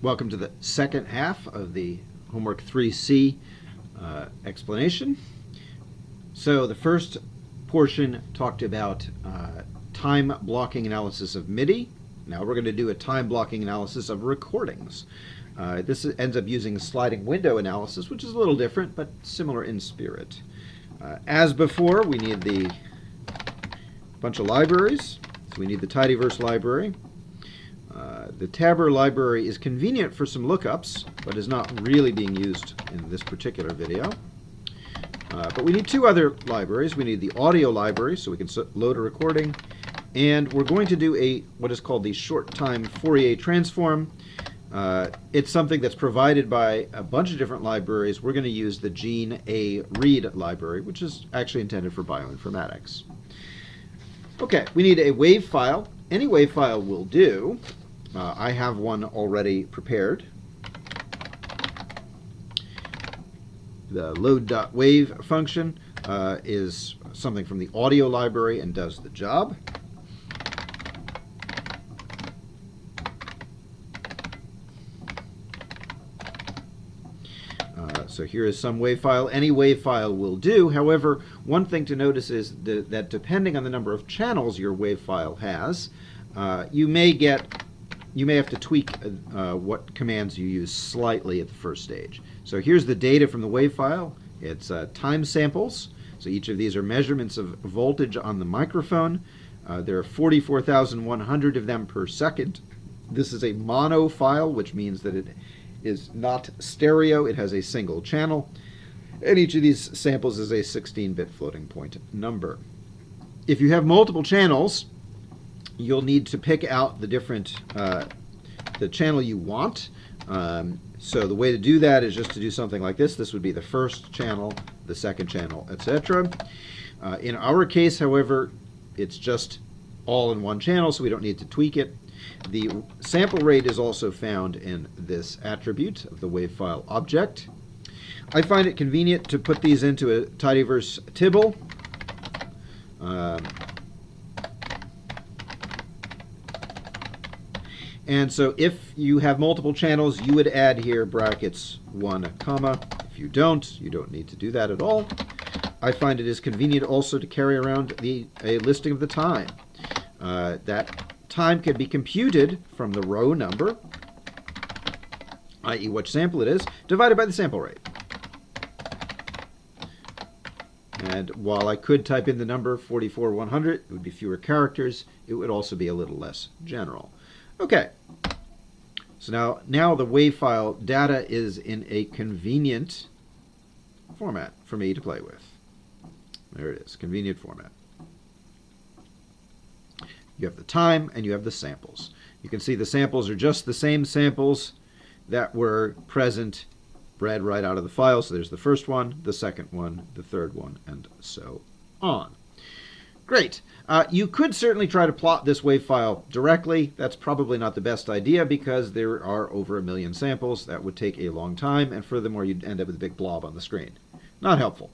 Welcome to the second half of the Homework 3C explanation. So the first portion talked about time blocking analysis of MIDI. Now we're going to do a time blocking analysis of recordings. This ends up using sliding window analysis, which is a little different, but similar in spirit. As before, we need the bunch of libraries. So we need the tidyverse library. The tabr library is convenient for some lookups, but is not really being used in this particular video. But we need two other libraries. We need the audio library, so we can load a recording, and we're going to do what is called the short-time Fourier transform. It's something that's provided by a bunch of different libraries. We're going to use the GENEAread library, which is actually intended for bioinformatics. Okay, we need a WAV file. Any WAV file will do. I have one already prepared. The load.wave function is something from the audio library and does the job. So here is some WAV file. Any WAV file will do. However, one thing to notice is that depending on the number of channels your WAV file has, you may have to tweak what commands you use slightly at the first stage. So here's the data from the WAV file. It's time samples. So each of these are measurements of voltage on the microphone. There are 44,100 of them per second. This is a mono file, which means that it is not stereo. It has a single channel. And each of these samples is a 16-bit floating point number. If you have multiple channels, you'll need to pick out the different, the channel you want. So the way to do that is just to do something like this. This would be the first channel, the second channel, etc. In our case, however, it's just all in one channel, so we don't need to tweak it. The sample rate is also found in this attribute of the WAV file object. I find it convenient to put these into a tidyverse tibble. And so if you have multiple channels, you would add here brackets 1, comma. If you don't need to do that at all. I find it is convenient also to carry around a listing of the time. That time can be computed from the row number, i.e. which sample it is, divided by the sample rate. And while I could type in the number 44,100, it would be fewer characters. It would also be a little less general. Okay, so now the WAV file data is in a convenient format for me to play with. There it is, convenient format. You have the time and you have the samples. You can see the samples are just the same samples that were present, read right out of the file. So there's the first one, the second one, the third one, and so on. Great. You could certainly try to plot this WAV file directly. That's probably not the best idea because there are over 1 million samples. That would take a long time, and furthermore, you'd end up with a big blob on the screen. Not helpful.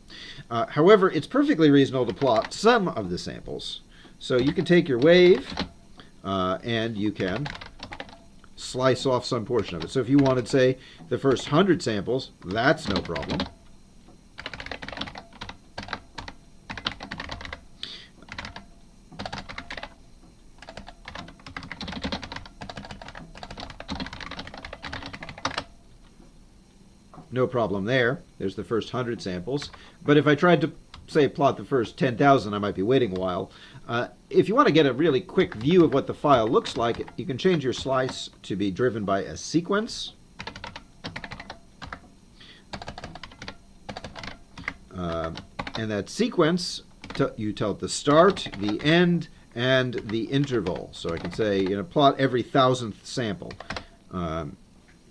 However, it's perfectly reasonable to plot some of the samples. So you can take your wave and you can slice off some portion of it. So if you wanted, say, the first 100 samples, that's no problem. No problem there. There's the first 100 samples. But if I tried to, say, plot the first 10,000, I might be waiting a while. If you want to get a really quick view of what the file looks like, you can change your slice to be driven by a sequence. And that sequence, you tell it the start, the end, and the interval. So I can say, plot every 1,000th sample.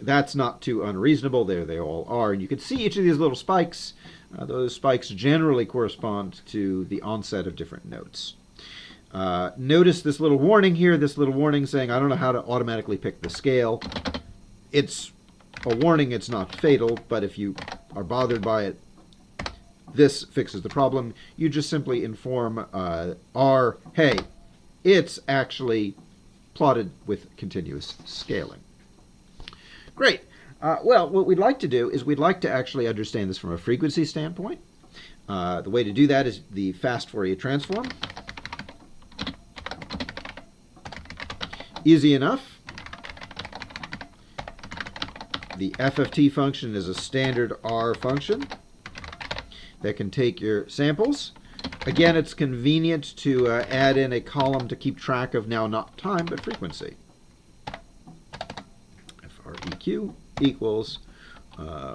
That's not too unreasonable. There they all are. And you can see each of these little spikes. Those spikes generally correspond to the onset of different notes. Notice this little warning here, this little warning saying, I don't know how to automatically pick the scale. It's a warning, it's not fatal, but if you are bothered by it, this fixes the problem. You just simply inform R, hey, it's actually plotted with continuous scaling. Great. Well, what we'd like to do is we'd like to actually understand this from a frequency standpoint. The way to do that is the fast Fourier transform. Easy enough. The FFT function is a standard R function that can take your samples. Again, it's convenient to add in a column to keep track of now not time, but frequency. FREQ equals row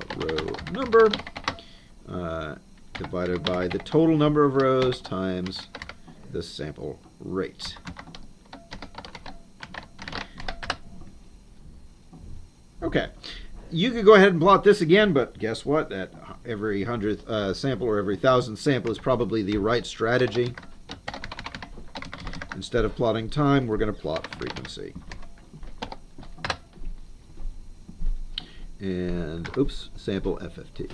number divided by the total number of rows times the sample rate. Okay, you could go ahead and plot this again, but guess what? At every 100th sample or every 1,000th sample is probably the right strategy. Instead of plotting time, we're going to plot frequency. And, oops, sample FFT.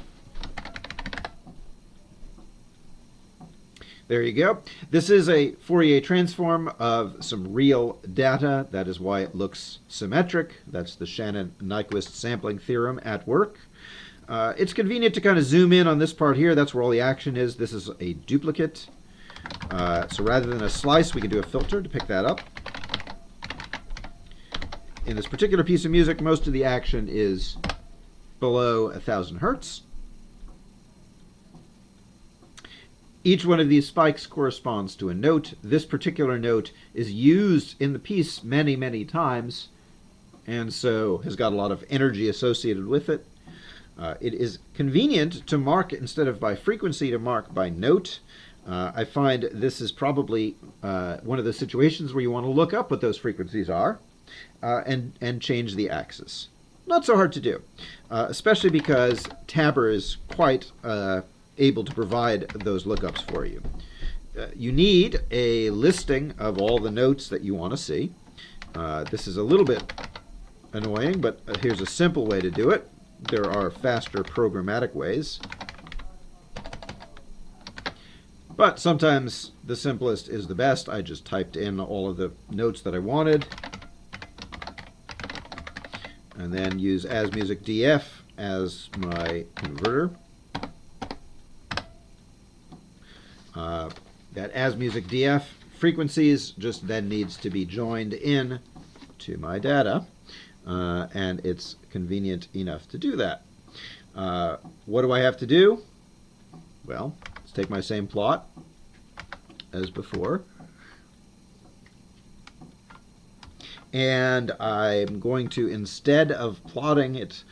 There you go. This is a Fourier transform of some real data. That is why it looks symmetric. That's the Shannon-Nyquist sampling theorem at work. It's convenient to kind of zoom in on this part here. That's where all the action is. This is a duplicate. So rather than a slice, we can do a filter to pick that up. In this particular piece of music, most of the action is below 1,000 hertz. Each one of these spikes corresponds to a note. This particular note is used in the piece many, many times, and so has got a lot of energy associated with it. It is convenient to mark, instead of by frequency, to mark by note. I find this is probably one of the situations where you want to look up what those frequencies are and change the axis. Not so hard to do, especially because tabr is quite able to provide those lookups for you. You need a listing of all the notes that you want to see. This is a little bit annoying, but here's a simple way to do it. There are faster programmatic ways. But sometimes the simplest is the best. I just typed in all of the notes that I wanted, and then use AsMusicDF as my converter. That AsMusicDF frequencies just then needs to be joined in to my data, and it's convenient enough to do that. What do I have to do? Well, let's take my same plot as before, and I'm going to, instead of plotting it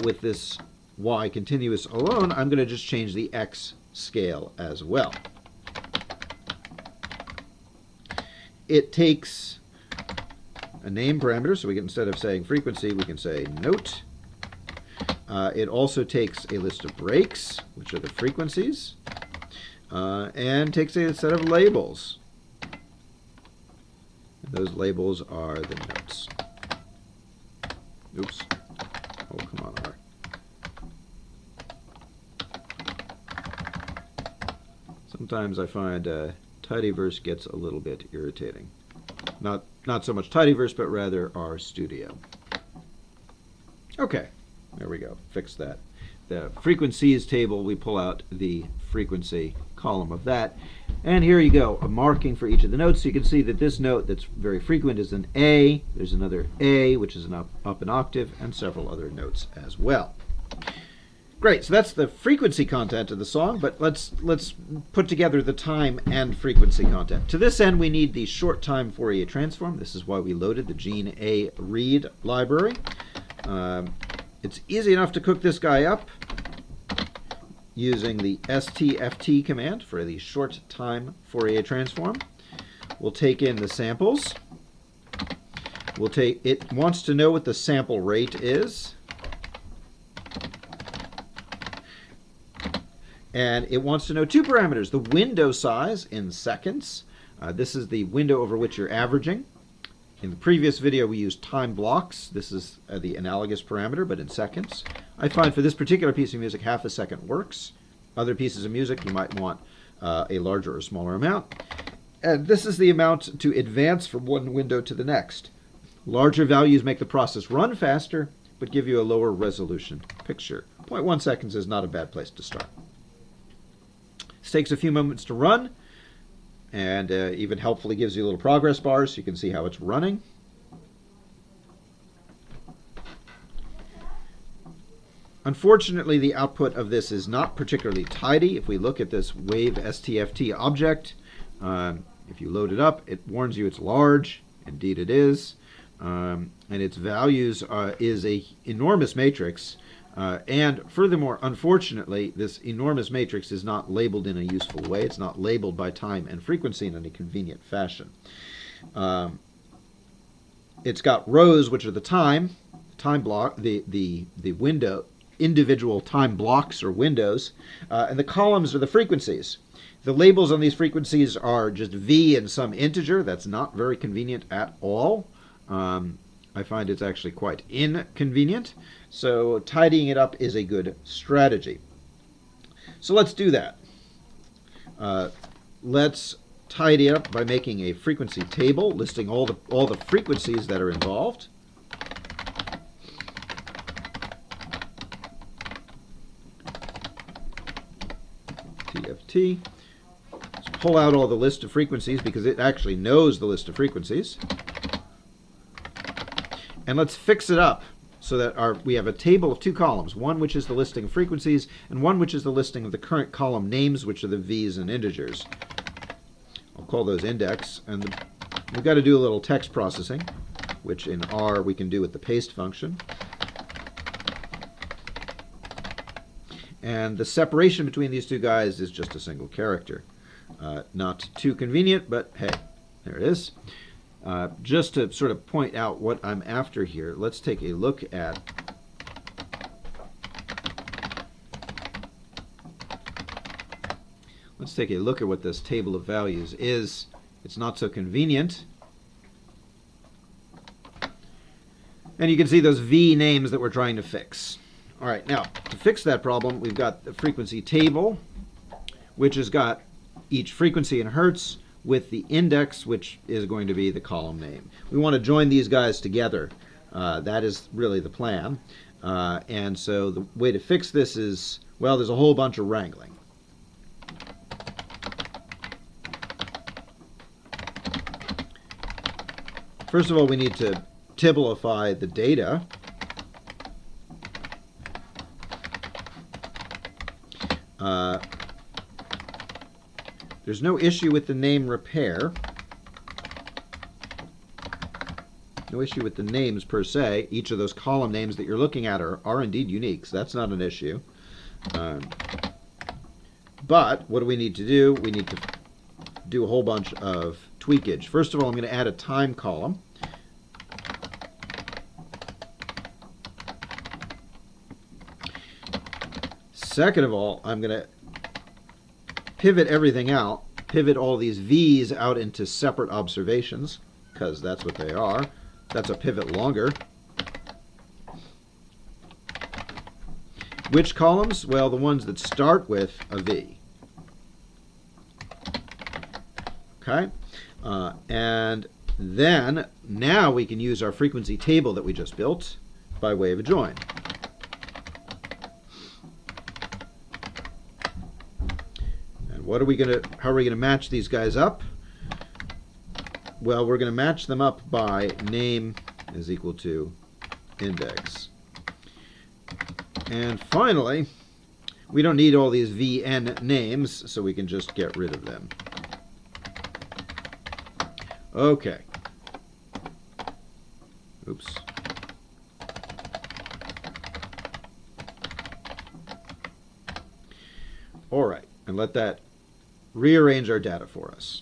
with this y continuous alone, I'm going to just change the x scale as well. It takes a name parameter, so we can, instead of saying frequency, we can say note. It also takes a list of breaks, which are the frequencies, and takes a set of labels. And those labels are the notes. Oops. Oh, come on, R. Sometimes I find tidyverse gets a little bit irritating. Not so much tidyverse, but rather RStudio. Okay, there we go. Fix that. The frequencies table, we pull out the frequency column of that. And here you go, a marking for each of the notes. So you can see that this note that's very frequent is an A. There's another A, which is up an octave, and several other notes as well. Great, so that's the frequency content of the song, but let's put together the time and frequency content. To this end, we need the short time Fourier transform. This is why we loaded the GENEAread library. It's easy enough to cook this guy up using the stft command for the short time Fourier transform. We'll take in the samples. It wants to know what the sample rate is. And it wants to know two parameters, the window size in seconds. This is the window over which you're averaging. In the previous video, we used time blocks. This is the analogous parameter, but in seconds. I find for this particular piece of music, half a second works. Other pieces of music, you might want a larger or smaller amount. And this is the amount to advance from one window to the next. Larger values make the process run faster. but give you a lower resolution picture. 0.1 seconds is not a bad place to start. This takes a few moments to run, and even helpfully gives you a little progress bar so you can see how it's running. Unfortunately, the output of this is not particularly tidy. If we look at this wave STFT object, if you load it up, it warns you it's large. Indeed it is. And its values is a enormous matrix. And furthermore, unfortunately, this enormous matrix is not labeled in a useful way. It's not labeled by time and frequency in any convenient fashion. It's got rows, which are the time block, the window, individual time blocks or windows, and the columns are the frequencies. The labels on these frequencies are just V and some integer. That's not very convenient at all. I find it's actually quite inconvenient. So tidying it up is a good strategy. So let's do that. Let's tidy it up by making a frequency table listing all the frequencies that are involved. TFT. Let's pull out all the list of frequencies because it actually knows the list of frequencies. And let's fix it up so that we have a table of two columns, one which is the listing of frequencies and one which is the listing of the current column names, which are the V's and integers. I'll call those index, and we've got to do a little text processing, which in R we can do with the paste function. And the separation between these two guys is just a single character. Not too convenient, but hey, there it is. Just to sort of point out what I'm after here, let's take a look at what this table of values is. It's not so convenient. And you can see those V names that we're trying to fix. All right, now to fix that problem, we've got the frequency table, which has got each frequency in hertz with the index, which is going to be the column name. We want to join these guys together. That is really the plan. And so the way to fix this is, well, there's a whole bunch of wrangling. First of all, we need to tablify the data. There's no issue with the name repair. No issue with the names per se. Each of those column names that you're looking at are indeed unique, so that's not an issue. But what do we need to do? We need to do a whole bunch of tweakage. First of all, I'm going to add a time column. Second of all, I'm going to pivot everything out, pivot all these V's out into separate observations, because that's what they are. That's a pivot longer. Which columns? Well, the ones that start with a V. Okay? And then, now we can use our frequency table that we just built by way of a join. What are we going to, how are we going to match these guys up? Well, we're going to match them up by name is equal to index. And finally, we don't need all these VN names, so we can just get rid of them. Okay. Oops. All right, and let that rearrange our data for us.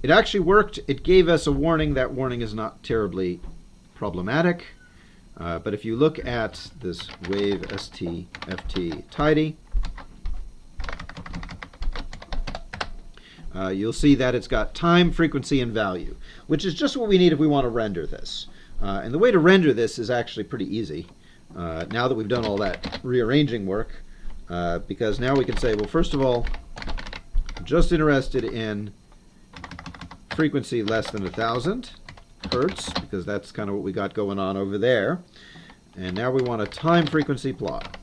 It actually worked. It gave us a warning. That warning is not terribly problematic. But if you look at this wave STFT tidy, you'll see that it's got time, frequency, and value, which is just what we need if we want to render this. And the way to render this is actually pretty easy. Now that we've done all that rearranging work, because now we can say, well, first of all, I'm just interested in frequency less than 1,000. hertz, because that's kind of what we got going on over there. And now we want a time frequency plot.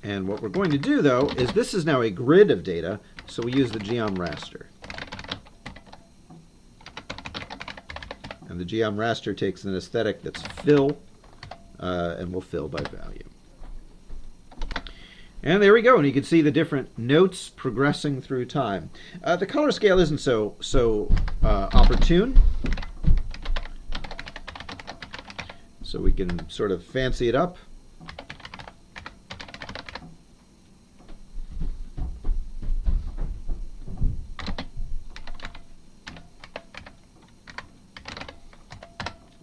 And what we're going to do, though, is this is now a grid of data, so we use the geom raster. And the geom raster takes an aesthetic that's fill, and will fill by value. And there we go, and you can see the different notes progressing through time. The color scale isn't so opportune, so we can sort of fancy it up.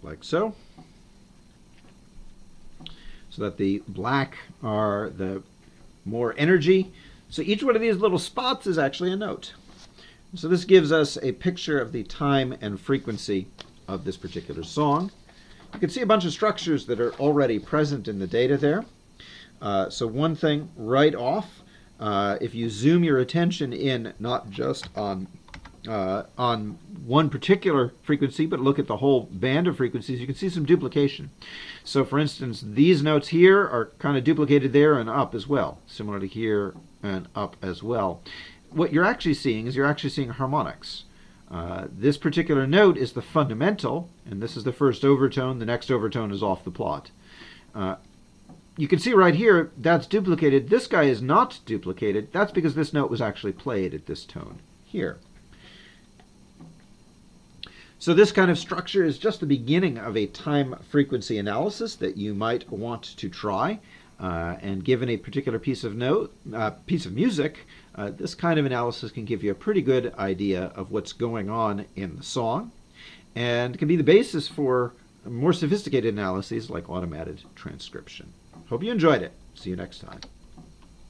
Like so. So that the black are the more energy. So each one of these little spots is actually a note. So this gives us a picture of the time and frequency of this particular song. You can see a bunch of structures that are already present in the data there. So one thing right off, if you zoom your attention in not just on one particular frequency, but look at the whole band of frequencies, you can see some duplication. So for instance, these notes here are kind of duplicated there and up as well, similar to here and up as well. What you're actually seeing is harmonics. This particular note is the fundamental, and this is the first overtone. The next overtone is off the plot. You can see right here that's duplicated. This guy is not duplicated. That's because this note was actually played at this tone here. So this kind of structure is just the beginning of a time frequency analysis that you might want to try. And given a particular piece of music, this kind of analysis can give you a pretty good idea of what's going on in the song, and can be the basis for more sophisticated analyses like automated transcription. Hope you enjoyed it. See you next time.